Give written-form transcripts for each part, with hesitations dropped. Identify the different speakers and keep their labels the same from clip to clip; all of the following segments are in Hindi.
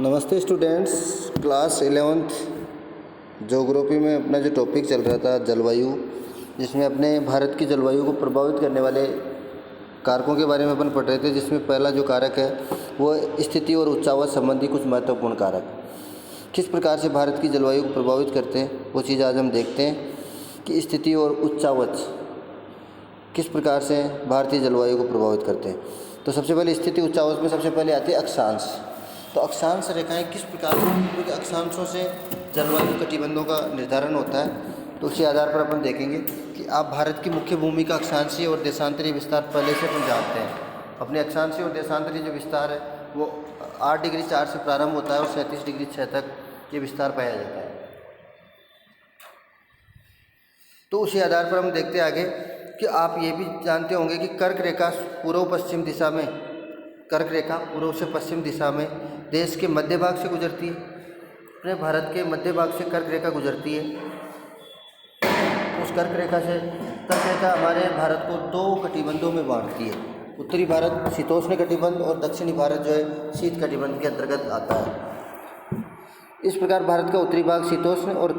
Speaker 1: नमस्ते स्टूडेंट्स। क्लास 11th ज्योग्राफी में अपना जो टॉपिक चल रहा था जलवायु, जिसमें अपने भारत की जलवायु को प्रभावित करने वाले कारकों के बारे में अपन पढ़ रहे थे, जिसमें पहला जो कारक है वो स्थिति और उच्चावच संबंधी कुछ महत्वपूर्ण कारक किस प्रकार से भारत की जलवायु को प्रभावित करते हैं, वो चीज़ आज हम देखते हैं कि स्थिति और उच्चावच किस प्रकार से भारतीय जलवायु को प्रभावित करते हैं। तो सबसे पहले स्थिति उच्चावच में सबसे पहले आती है अक्षांश। तो अक्षांश रेखाएं किस प्रकार, क्योंकि अक्षांशों से जलवायु कटिबंधों का निर्धारण होता है। तो उसी आधार पर अपन देखेंगे कि आप भारत की मुख्य भूमि का अक्षांशीय और देशांतरीय विस्तार पहले से अपन जानते हैं। अपने अक्षांशीय और देशांतरीय जो विस्तार है वो 8 डिग्री 4 से प्रारंभ होता है और 37 डिग्री 6 तक ये विस्तार पाया जाता है। तो उसी आधार पर हम देखते आगे कि आप ये भी जानते होंगे कि कर्क रेखा पूर्व पश्चिम दिशा में, कर्क रेखा पूर्व से पश्चिम दिशा में देश के मध्य भाग से गुजरती है। अपने भारत के मध्य भाग से कर्क रेखा गुजरती है। उस कर्क रेखा हमारे भारत को 2 कटिबंधों में बांटती है। उत्तरी भारत शीतोष्ण कटिबंध और दक्षिणी भारत जो है शीत कटिबंध के अंतर्गत आता है। इस प्रकार भारत का उत्तरी भाग शीतोष्ण और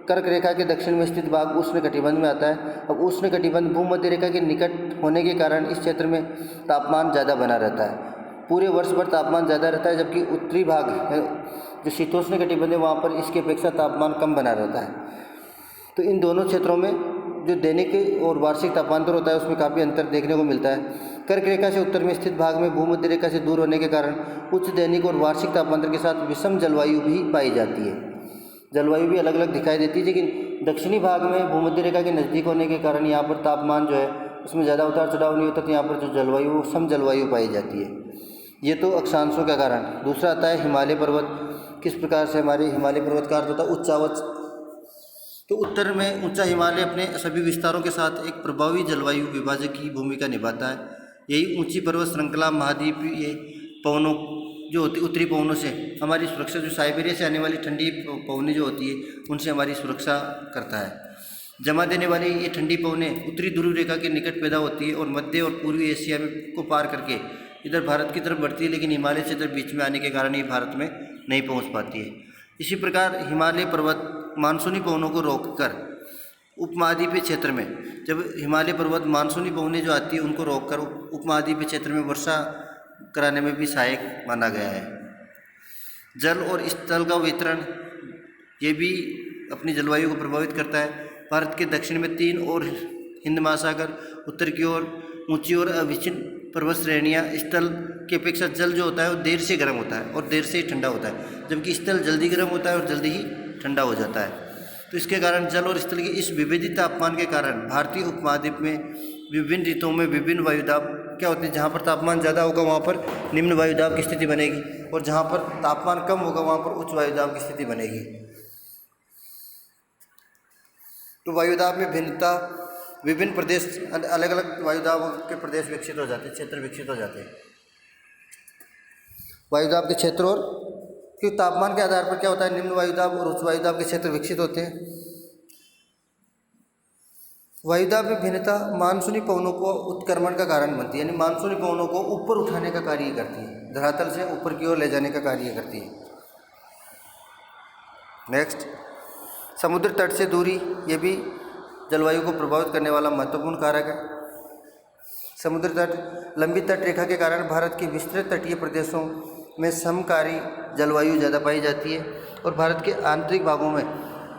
Speaker 1: कर्क रेखा के दक्षिण में स्थित भाग उष्ण कटिबंध में आता है। अब उष्ण कटिबंध भूमध्य रेखा के निकट होने के कारण इस क्षेत्र में तापमान ज़्यादा बना रहता है। पूरे वर्ष भर तापमान ज़्यादा रहता है, जबकि उत्तरी भाग जो शीतोष्ण कटिबंध है वहाँ पर इसकी अपेक्षा तापमान कम बना रहता है। तो इन दोनों क्षेत्रों में जो दैनिक और वार्षिक तापांतर होता है उसमें काफ़ी अंतर देखने को मिलता है। कर्क रेखा से उत्तर में स्थित भाग में भूमध्य रेखा से दूर होने के कारण उच्च दैनिक और वार्षिक तापांतर के साथ विषम जलवायु भी पाई जाती है। जलवायु भी अलग अलग दिखाई देती है, लेकिन दक्षिणी भाग में भूमध्य रेखा के नज़दीक होने के कारण यहाँ पर तापमान जो है उसमें ज़्यादा उतार चढ़ाव नहीं होता। तो यहाँ पर जो जलवायु वो सम जलवायु पाई जाती है। ये तो अक्षांशों का कारण। दूसरा आता है हिमालय पर्वत। किस प्रकार से हमारे हिमालय पर्वत का अर्थ होता है उच्चावच। तो उत्तर में ऊंचा हिमालय अपने सभी विस्तारों के साथ एक प्रभावी जलवायु विभाजक की भूमिका निभाता है। यही ऊंची पर्वत श्रृंखला महाद्वीपीय पवनों जो होती उत्तरी पवनों से हमारी सुरक्षा, जो साइबेरिया से आने वाली ठंडी पवनें जो होती है उनसे हमारी सुरक्षा करता है। जमा देने वाली ये ठंडी पवनें उत्तरी ध्रुव रेखा के निकट पैदा होती है और मध्य और पूर्वी एशिया में को पार करके इधर भारत की तरफ बढ़ती है, लेकिन हिमालय से इधर बीच में आने के कारण ये भारत में नहीं पहुंच पाती है। इसी प्रकार हिमालय पर्वत मानसूनी पवनों को रोककर उपमहाद्वीपीय क्षेत्र में, जब हिमालय पर्वत मानसूनी पवनें जो आती है उनको रोककर उपमहाद्वीपीय क्षेत्र में वर्षा कराने में भी सहायक माना गया है। जल और स्थल का वितरण ये भी अपनी जलवायु को प्रभावित करता है। भारत के दक्षिण में 3 और हिंद महासागर, उत्तर की ओर ऊंची और अविच्छिन्न पर्वत श्रेणियाँ। स्थल की अपेक्षा जल जो होता है वो देर से गर्म होता है और देर से ही ठंडा होता है, जबकि स्थल जल्दी गर्म होता है और जल्दी ही ठंडा हो जाता है। तो इसके कारण जल और स्थल के इस विभेदित तापमान के कारण भारतीय उपमहाद्वीप में विभिन्न ऋतुओं में विभिन्न वायुदाब क्या होते हैं। जहाँ पर तापमान ज़्यादा होगा वहाँ पर निम्न वायुदाब की स्थिति बनेगी, और जहाँ पर तापमान कम होगा वहाँ पर उच्च वायुदाब की स्थिति बनेगी। तो वायुदाब में भिन्नता, विभिन्न प्रदेश, अलग अलग वायुदाबों के प्रदेश विकसित हो जाते हैं, क्षेत्र विकसित हो जाते हैं। वायुदाब के क्षेत्र और क्योंकि तापमान के आधार पर क्या होता है, निम्न वायुदाब और उच्च वायुदाब के क्षेत्र विकसित होते हैं। वायुदाब में भिन्नता मानसूनी पवनों को उत्क्रमण का कारण बनती है, यानी मानसूनी पवनों को ऊपर उठाने का कार्य करती है, धरातल से ऊपर की ओर ले जाने का कार्य करती है। नेक्स्ट, समुद्र तट से दूरी, ये भी जलवायु को प्रभावित करने वाला महत्वपूर्ण कारक है। समुद्र तट, लंबी तट रेखा के कारण भारत के विस्तृत तटीय प्रदेशों में समकारी जलवायु ज़्यादा पाई जाती है, और भारत के आंतरिक भागों में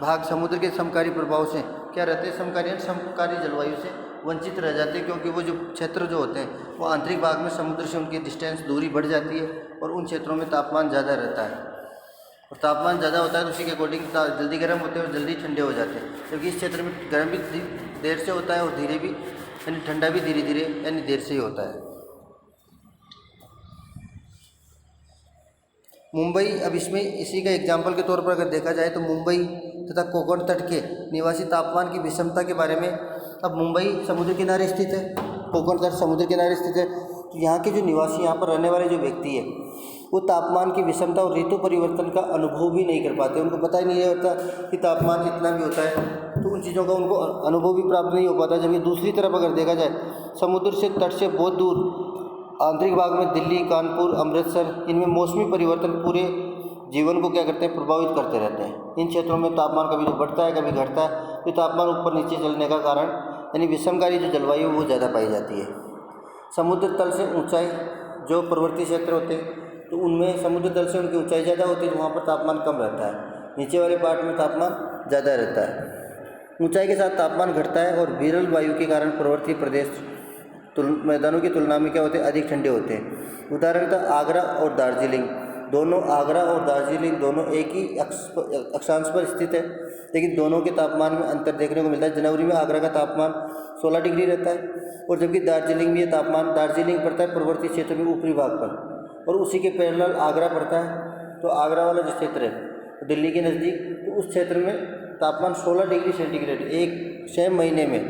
Speaker 1: भाग समुद्र के समकारी प्रभाव से क्या रहते हैं, समकारी जलवायु से वंचित रह जाते हैं, क्योंकि वो जो क्षेत्र जो होते हैं वो आंतरिक भाग में समुद्र से उनकी डिस्टेंस दूरी बढ़ जाती है और उन क्षेत्रों में तापमान ज़्यादा रहता है। और तापमान ज़्यादा होता है तो उसी के अकॉर्डिंग जल्दी गर्म होते हैं और जल्दी ठंडे हो जाते हैं, क्योंकि इस क्षेत्र में गर्म भी देर से होता है और धीरे भी, यानी ठंडा भी धीरे धीरे यानी देर से ही होता है। मुंबई, अब इसमें इसी का एग्जाम्पल के तौर पर अगर देखा जाए तो मुंबई तथा कोंकण तट के निवासी तापमान की विषमता के बारे में, अब मुंबई समुद्र किनारे स्थित है, कोंकण तट समुद्र किनारे स्थित है, तो यहाँ के जो निवासी, यहाँ पर रहने वाले जो व्यक्ति है वो तापमान की विषमता और ऋतु परिवर्तन का अनुभव भी नहीं कर पाते। उनको पता ही नहीं होता कि तापमान इतना भी होता है, तो उन चीज़ों का उनको अनुभव भी प्राप्त नहीं हो पाता। जबकि दूसरी तरफ अगर देखा जाए समुद्र से तट से बहुत दूर आंतरिक भाग में दिल्ली, कानपुर, अमृतसर, इनमें मौसमी परिवर्तन पूरे जीवन को क्या करते हैं, प्रभावित करते रहते हैं। इन क्षेत्रों में तापमान कभी तो बढ़ता है, कभी घटता है। तो तापमान ऊपर नीचे चलने का कारण यानी विषमकारी जो जलवायु वो ज़्यादा पाई जाती है। समुद्र तल से ऊंचाई, जो पर्वतीय क्षेत्र होते हैं तो उनमें समुद्र तल से उनकी ऊंचाई ज़्यादा होती है, तो वहाँ पर तापमान कम रहता है। नीचे वाले पार्ट में तापमान ज़्यादा रहता है। ऊंचाई के साथ तापमान घटता है और विरल वायु के कारण पर्वतीय प्रदेश मैदानों की तुलना में क्या होते हैं, अधिक ठंडे होते हैं। उदाहरणतः आगरा और दार्जिलिंग दोनों एक ही अक्षांश पर स्थित है, लेकिन दोनों के तापमान में अंतर देखने को मिलता है। जनवरी में आगरा का तापमान 16 डिग्री रहता है और जबकि दार्जिलिंग में तापमान, दार्जिलिंग पड़ता है पर्वतीय क्षेत्र में ऊपरी भाग पर और उसी के पैरेलल आगरा पड़ता है। तो आगरा वाला जो क्षेत्र है दिल्ली के नज़दीक, तो उस क्षेत्र में तापमान 16 डिग्री सेंटीग्रेड एक सेम महीने में,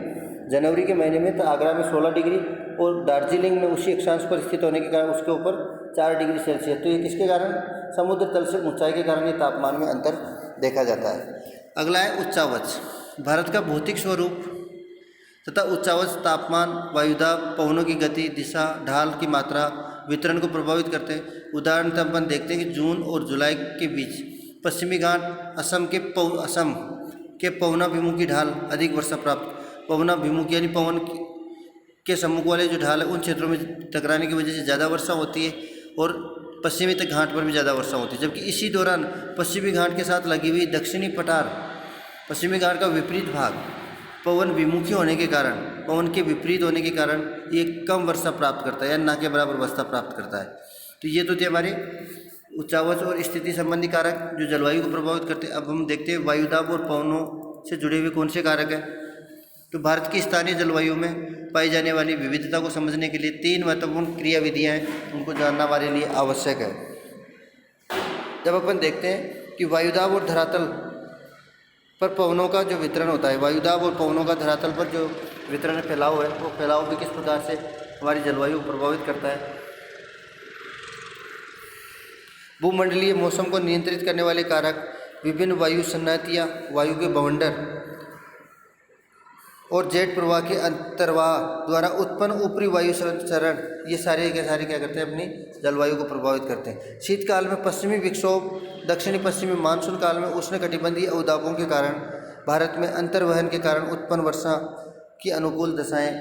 Speaker 1: जनवरी के महीने में तो आगरा में 16 डिग्री और दार्जिलिंग में उसी अक्षांश पर स्थित होने के कारण उसके ऊपर 4 डिग्री सेल्सियस। तो ये किसके कारण, समुद्र तल से ऊंचाई के कारण ये तापमान में अंतर देखा जाता है। अगला है उच्चावच। भारत का भौतिक स्वरूप तथा उच्चावच तापमान, वायुदाब, पवनों की गति, दिशा, ढाल की मात्रा, वितरण को प्रभावित करते हैं। उदाहरण अपन देखते हैं कि जून और जुलाई के बीच पश्चिमी घाट असम के पवनाभिमुखी ढाल अधिक वर्षा प्राप्त, पवनाभिमुखी यानी पवन के सम्मुख वाले जो ढाल है उन क्षेत्रों में टकराने की वजह से ज़्यादा वर्षा होती है और पश्चिमी तक घाट पर भी ज़्यादा वर्षा होती है। जबकि इसी दौरान पश्चिमी घाट के साथ लगी हुई दक्षिणी पठार, पश्चिमी घाट का विपरीत भाग पवन विमुखी होने के कारण, पवन के विपरीत होने के कारण ये कम वर्षा प्राप्त करता है या ना के बराबर वर्षा प्राप्त करता है। तो ये तो थे हमारे उच्चावच और स्थिति संबंधी कारक जो जलवायु को प्रभावित करते हैं। अब हम देखते हैं वायुदाब और पवनों से जुड़े हुए कौन से कारक हैं। तो भारत की स्थानीय जलवायु में पाई जाने वाली विविधता को समझने के लिए 3 महत्वपूर्ण क्रियाविधियाँ हैं, उनको जानना हमारे लिए आवश्यक है। जब अपन देखते हैं कि वायुदाब और धरातल पर पवनों का जो वितरण होता है, वायुदाब और पवनों का धरातल पर जो वितरण फैलाव है, वो फैलाव भी किस प्रकार से हमारी जलवायु को प्रभावित करता है। भूमंडलीय मौसम को नियंत्रित करने वाले कारक विभिन्न वायु संहतियाँ, वायु के बवंडर और जेट प्रवाह के अंतर्वाह द्वारा उत्पन्न ऊपरी वायु चरण, ये सारे के सारे क्या करते हैं, अपनी जलवायु को प्रभावित करते हैं। शीतकाल में पश्चिमी विक्षोभ, दक्षिणी पश्चिमी मानसून काल में उष्णकटिबंधीय अवदाबों के कारण, भारत में अंतर्वहन के कारण उत्पन्न वर्षा की अनुकूल दशाएं,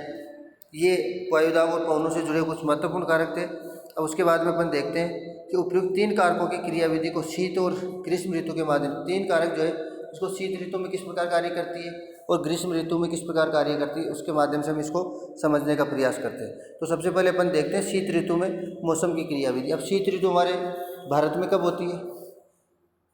Speaker 1: ये वायुदाब और पवनों से जुड़े कुछ महत्वपूर्ण कारक थे। अब उसके बाद में अपन देखते हैं कि उपयुक्त 3 कारकों की क्रियाविधि को शीत और ग्रीष्म ऋतु के माध्यम, 3 कारक जो है उसको शीत ऋतु में किस प्रकार कार्य करती है और ग्रीष्म ऋतु में किस प्रकार कार्य करती है, उसके माध्यम से हम इसको समझने का प्रयास करते हैं। तो सबसे पहले अपन देखते हैं शीत ऋतु में मौसम की क्रियाविधि। अब शीत ऋतु हमारे भारत में कब होती है,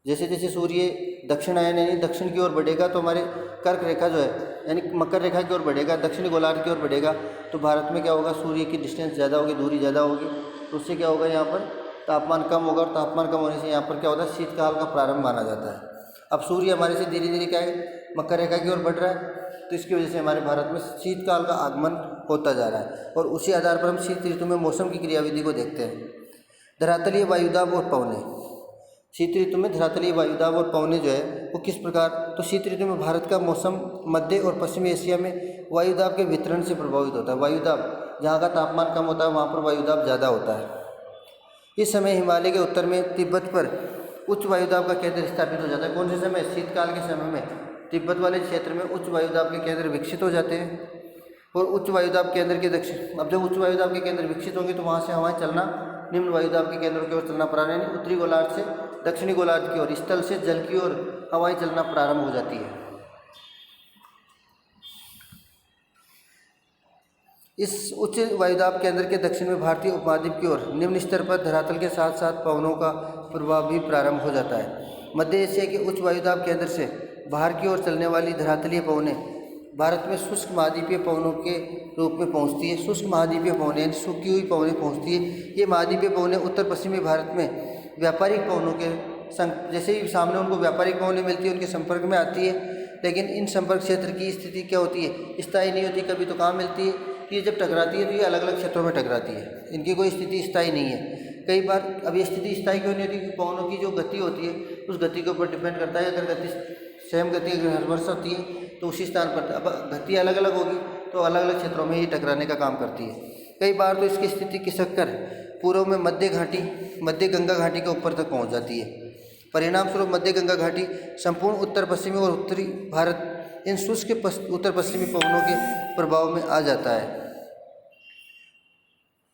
Speaker 1: जैसे जैसे सूर्य दक्षिणायन यानी दक्षिण की ओर बढ़ेगा तो हमारे कर्क रेखा जो है यानी मकर रेखा की ओर बढ़ेगा, दक्षिणी गोलार्ध की ओर बढ़ेगा, तो भारत में क्या होगा, सूर्य की डिस्टेंस ज़्यादा होगी, दूरी ज़्यादा होगी, तो उससे क्या होगा, यहाँ पर तापमान कम होगा और तापमान कम होने से यहाँ पर क्या होता है, शीतकाल का प्रारंभ माना जाता है। अब सूर्य हमारे से धीरे धीरे क्या है, मकर रेखा की ओर बढ़ रहा है, तो इसकी वजह से हमारे भारत में शीतकाल का आगमन होता जा रहा है और उसी आधार पर हम शीत ऋतु में मौसम की क्रियाविधि को देखते हैं। धरातलीय वायुदाब और पवने, शीत ऋतु में धरातलीय वायुदाब और पवने जो है वो किस प्रकार, तो शीत ऋतु में भारत का मौसम मध्य और पश्चिमी एशिया में वायुदाब के वितरण से प्रभावित होता है। वायुदाब जहाँ का तापमान कम होता है वहाँ पर वायुदाब ज़्यादा होता है। इस समय हिमालय के उत्तर में तिब्बत पर उच्च वायुदाब का केंद्र स्थापित हो जाता है। कौन से समय, शीतकाल के समय में तिब्बत वाले क्षेत्र में उच्च वायुदाब के केंद्र विकसित हो जाते हैं और उच्च वायुदाब केंद्र के दक्षिण, अब जब उच्च वायुदाब के केंद्र विकसित होंगे तो वहाँ से हवाएं चलना निम्न वायुदाब के केंद्रों की ओर चलना प्रारंभ, यानी उत्तरी गोलार्ध से दक्षिणी गोलार्ध की ओर, स्थल से जल की ओर हवाएं चलना प्रारंभ हो जाती है। इस उच्च वायुदाब केंद्र के दक्षिण में भारतीय उपमहाद्वीप की ओर निम्न स्तर पर धरातल के साथ साथ पवनों का प्रभाव भी प्रारंभ हो जाता है। मध्य एशिया के उच्च वायुदाब केंद्र से बाहर की ओर चलने वाली धरातलीय पवनें भारत में शुष्क महाद्वीपीय पवनों के रूप में पहुंचती है। शुष्क महाद्वीपीय पवनें यानी सूखी हुई पवनें पहुंचती है। ये महाद्वीपीय पवनें उत्तर पश्चिमी भारत में व्यापारिक पवनों के जैसे ही सामने उनको व्यापारिक पवनें मिलती है उनके संपर्क में आती है, लेकिन इन संपर्क क्षेत्र की स्थिति क्या होती है, स्थायी नहीं होती। कभी तो कहाँ मिलती है, ये जब टकराती है तो ये अलग अलग क्षेत्रों में टकराती है, इनकी कोई स्थिति स्थायी नहीं है। कई बार अब ये स्थिति स्थायी क्यों नहीं होती, क्योंकि पवनों की जो गति होती है उस गति के ऊपर डिपेंड करता है। अगर गति सेम गति अगर हर वर्ष होती है तो उसी स्थान पर, अब गति अलग अलग होगी तो अलग अलग क्षेत्रों में ये टकराने का काम करती है। कई बार तो इसकी स्थिति खिसक कर पूर्व में मध्य गंगा घाटी के ऊपर तक पहुंच जाती है। परिणाम स्वरूप मध्य गंगा घाटी संपूर्ण उत्तर पश्चिमी और उत्तरी भारत इन शुष्क उत्तर पश्चिमी पवनों के प्रभाव में आ जाता है।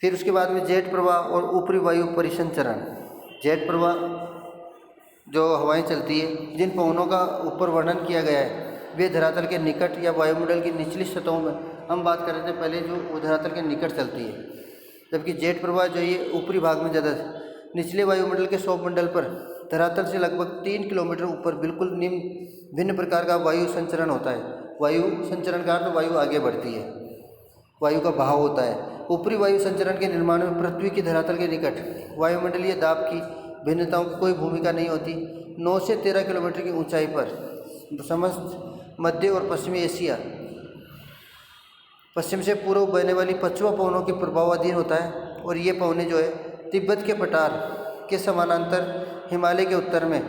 Speaker 1: फिर उसके बाद में जेट प्रवाह और ऊपरी वायु परिसंचरण। जेट प्रवाह जो हवाएं चलती है, जिन पवनों का ऊपर वर्णन किया गया है वे धरातल के निकट या वायुमंडल की निचली सतहों में, हम बात कर रहे थे पहले, जो वो धरातल के निकट चलती है, जबकि जेट प्रवाह जो ये ऊपरी भाग में ज़्यादा निचले वायुमंडल के सौरमंडल पर धरातल से लगभग 3 किलोमीटर ऊपर बिल्कुल निम्न भिन्न प्रकार का वायु संचरण होता है। वायु संचरण का अर्थ वायु आगे बढ़ती है, वायु का बहाव होता है। ऊपरी वायु संचरण के निर्माण में पृथ्वी की धरातल के निकट वायुमंडलीय दाब की भिन्नताओं की कोई भूमिका नहीं होती। 9 से 13 किलोमीटर की ऊंचाई पर समस्त मध्य और पश्चिमी एशिया पश्चिम से पूर्व बहने वाली पछुआ पवनों के प्रभावाधीन होता है, और ये पवने जो है तिब्बत के पठार के समानांतर हिमालय के उत्तर में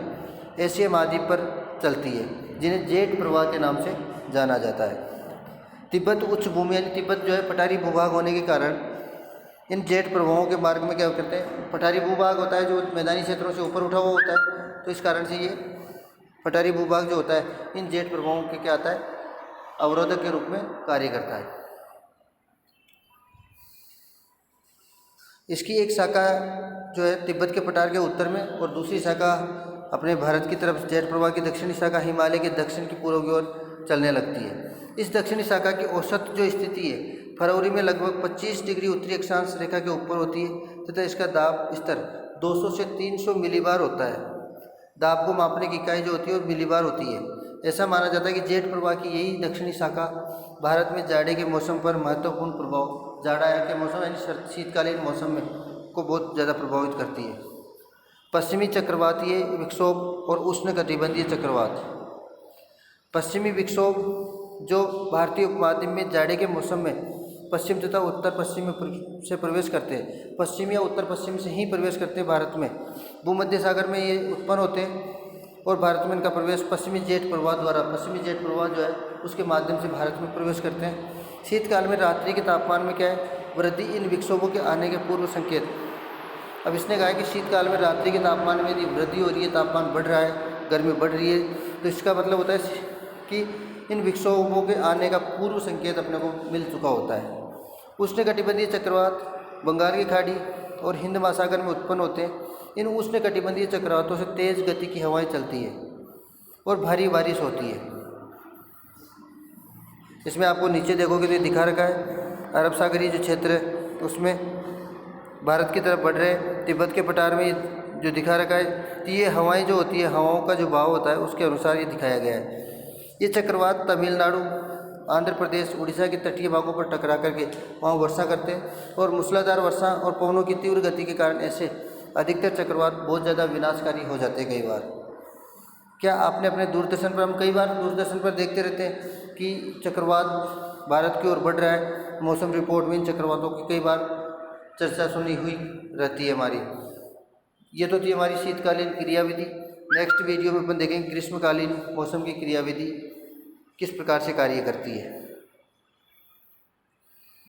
Speaker 1: एशिया महाद्वीप पर चलती है, जिन्हें जेट प्रवाह के नाम से जाना जाता है। तिब्बत उच्च भूमि यानी तिब्बत जो है पठारी भूभाग होने के कारण इन जेट प्रवाहों के मार्ग में क्या करते हैं, पठारी भूभाग होता है जो मैदानी क्षेत्रों से ऊपर उठा हुआ होता है, तो इस कारण से ये पठारी भूभाग जो होता है इन जेट प्रवाहों के क्या आता है, अवरोधक के रूप में कार्य करता है। इसकी एक शाखा जो है तिब्बत के पठार के उत्तर में, और दूसरी शाखा अपने भारत की तरफ जेट प्रवाह की दक्षिणी शाखा हिमालय के दक्षिण की पूर्व की ओर चलने लगती है। इस दक्षिणी शाखा की औसत जो स्थिति है फरवरी में लगभग 25 डिग्री उत्तरी अक्षांश रेखा के ऊपर होती है, तथा इसका दाब स्तर 200 से 300 मिलीबार होता है। दाब को मापने की इकाई जो होती है वो मिलीबार होती है। ऐसा माना जाता है कि जेट प्रवाह की यही दक्षिणी शाखा भारत में जाड़े के मौसम पर महत्वपूर्ण प्रभाव, जाड़ा के मौसम यानी शीतकालीन मौसम में को बहुत ज़्यादा प्रभावित करती है। पश्चिमी चक्रवातीय विक्षोभ और उष्णकटिबंधीय चक्रवात। पश्चिमी विक्षोभ जो भारतीय उपमहाद्वीप में जाड़े के मौसम में पश्चिम तथा उत्तर पश्चिम में से प्रवेश करते हैं, पश्चिम या उत्तर पश्चिम से ही प्रवेश करते हैं भारत में, भूमध्य सागर में ये उत्पन्न होते हैं, और भारत में इनका प्रवेश पश्चिमी जेट प्रवाह द्वारा, पश्चिमी जेट प्रवाह जो है उसके माध्यम से भारत में प्रवेश करते हैं। शीतकाल में रात्रि के तापमान में क्या है, वृद्धि इन विक्षोभों के आने के पूर्व संकेत। अब इसने कहा कि शीतकाल में रात्रि के तापमान में यदि वृद्धि हो रही है, तापमान बढ़ रहा है, गर्मी बढ़ रही है, तो इसका मतलब होता है कि इन विक्षोभों के आने का पूर्व संकेत अपने को मिल चुका होता है। उष्णकटिबंधीय चक्रवात बंगाल की खाड़ी और हिंद महासागर में उत्पन्न होते हैं। इन उष्णकटिबंधीय चक्रवातों से तेज़ गति की हवाएं चलती है और भारी बारिश होती है। इसमें आपको नीचे देखोगे तो दिखा रखा है, अरब सागरीय जो क्षेत्र है उसमें भारत की तरफ बढ़ रहे, तिब्बत के पठार में जो दिखा रखा है, तो ये हवाएं जो होती है, हवाओं का जो भाव होता है उसके अनुसार ये दिखाया गया है। ये चक्रवात तमिलनाडु, आंध्र प्रदेश, उड़ीसा के तटीय भागों पर टकरा करके वहाँ वर्षा करते हैं, और मूसलाधार वर्षा और पवनों की तीव्र गति के कारण ऐसे अधिकतर चक्रवात बहुत ज़्यादा विनाशकारी हो जाते हैं। कई बार क्या आपने अपने दूरदर्शन पर, हम कई बार दूरदर्शन पर देखते रहते हैं कि चक्रवात भारत की ओर बढ़ रहा है, मौसम रिपोर्ट में इन चक्रवातों की कई बार चर्चा सुनी हुई रहती है हमारी। ये तो थी हमारी शीतकालीन क्रियाविधि। नेक्स्ट वीडियो में अपन देखेंगे ग्रीष्मकालीन मौसम की क्रियाविधि किस प्रकार से कार्य करती है।